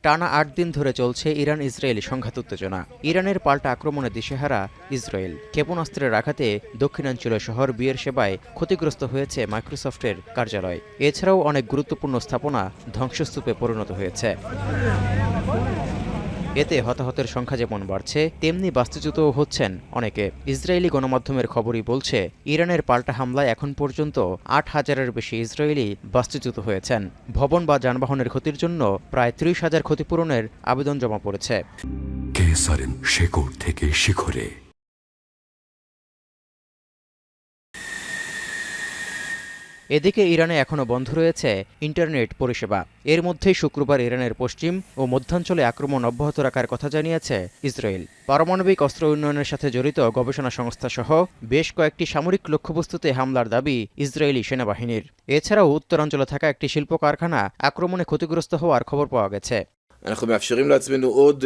টানা ৮ দিন ধরে চলছে ইরান ইসরায়েলি সংঘাত উত্তেজনা। ইরানের পাল্টা আক্রমণে দিশেহারা ইসরায়েল। ক্ষেপণাস্ত্রের আঘাতে দক্ষিণাঞ্চলীয় শহর বিয়েরশেবায় ক্ষতিগ্রস্ত হয়েছে মাইক্রোসফটের কার্যালয়। এছাড়াও অনেক গুরুত্বপূর্ণ স্থাপনা ধ্বংসস্তূপে পরিণত হয়েছে। এতে হতাহতের সংখ্যা যেমন বাড়ছে, তেমনি বাস্তুচ্যুতও হচ্ছেন অনেকে। ইসরায়েলি গণমাধ্যমের খবরই বলছে, ইরানের পাল্টা হামলায় এখন পর্যন্ত ৮,০০০-এর বেশি ইসরায়েলি বাস্তুচ্যুত হয়েছেন। ভবন বা যানবাহনের ক্ষতির জন্য প্রায় ৩০,০০০ ক্ষতিপূরণের আবেদন জমা পড়েছে। কেসারেন শেকড় থেকে শিখরে। এদিকে ইরানে এখনও বন্ধ রয়েছে ইন্টারনেট পরিষেবা। এর মধ্যেই শুক্রবার ইরানের পশ্চিম ও মধ্যাঞ্চলে আক্রমণ অব্যাহত রাখার কথা জানিয়েছে ইসরায়েল। পারমাণবিক অস্ত্র উন্নয়নের সাথে জড়িত গবেষণা সংস্থা সহ বেশ কয়েকটি সামরিক লক্ষ্যবস্তুতে হামলার দাবি ইসরায়েলি সেনাবাহিনীর। এছাড়াও উত্তরাঞ্চলে থাকা একটি শিল্প কারখানা আক্রমণে ক্ষতিগ্রস্ত হওয়ার খবর পাওয়া গেছে। אנחנו מאפשרים לעצמנו עוד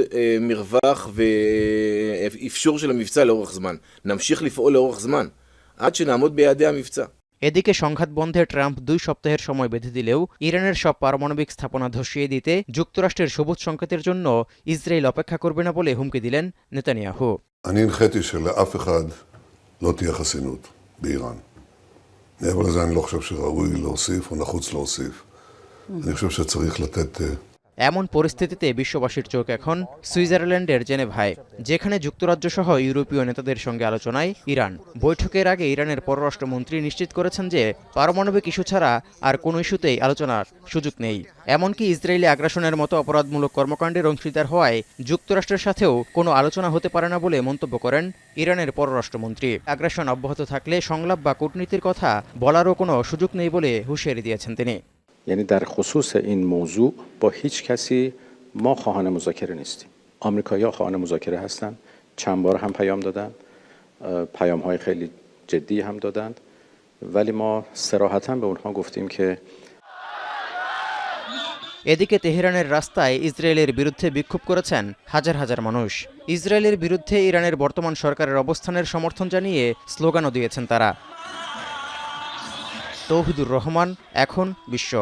מרווח ואפשור של המבצע לאורך זמן. נמשיך לפעול לאורך זמן, עד שנעמוד ביעדי המבצע. এদিকে সংঘাত বন্ধে ট্রাম্প 2 সপ্তাহের সময় বেঁধে দিলেও ইরানের সব পারমাণবিক স্থাপনা ধসিয়ে দিতে যুক্তরাষ্ট্রের সবুজ সংকেতের জন্য ইসরায়েল অপেক্ষা করবে না বলে হুমকি দিলেন নেতানিয়াহু। אני הנחיתי שלאף אחד לא תהיה חסינות באיראן. מעבר לזה אני לא חושב שראוי להוסיף או נחוץ להוסיף. אני חושב שצריך לתת এমন পরিস্থিতিতে বিশ্ববাসীর চোখ এখন সুইজারল্যান্ডের জেনেভায়, যেখানে যুক্তরাজ্য সহ ইউরোপীয় নেতাদের সঙ্গে আলোচনায় ইরান। বৈঠকের আগে ইরানের পররাষ্ট্রমন্ত্রী নিশ্চিত করেছেন যে পারমাণবিক ইস্যু ছাড়া আর কোনো ইস্যুতেই আলোচনার সুযোগ নেই। এমনকি ইসরায়েলি আগ্রাসনের মতো অপরাধমূলক কর্মকাণ্ডের অংশীদার হওয়ায় যুক্তরাষ্ট্রের সাথেও কোনো আলোচনা হতে পারে না বলে মন্তব্য করেন ইরানের পররাষ্ট্রমন্ত্রী। আগ্রাসন অব্যাহত থাকলে সংলাপ বা কূটনীতির কথা বলারও কোনো সুযোগ নেই বলে হুঁশিয়ারি দিয়েছেন তিনি। یعنی در خصوص این موضوع با هیچ کسی ما خواهان مذاکره نیستیم. آمریکایی‌ها خواهان مذاکره هستند. چند بار هم پیام دادن. پیام‌های خیلی جدی هم دادند. ولی ما صراحتاً به اونها گفتیم که এদিকে তেহরানের রাস্তায় ইসরায়েলের বিরুদ্ধে বিক্ষোভ করেছেন হাজার হাজার মানুষ। ইসরায়েলের বিরুদ্ধে ইরানের বর্তমান সরকারের অবস্থানের সমর্থন জানিয়ে স্লোগানও দিয়েছেন তারা। তৌহিদুর রহমান, এখন বিশ্ব।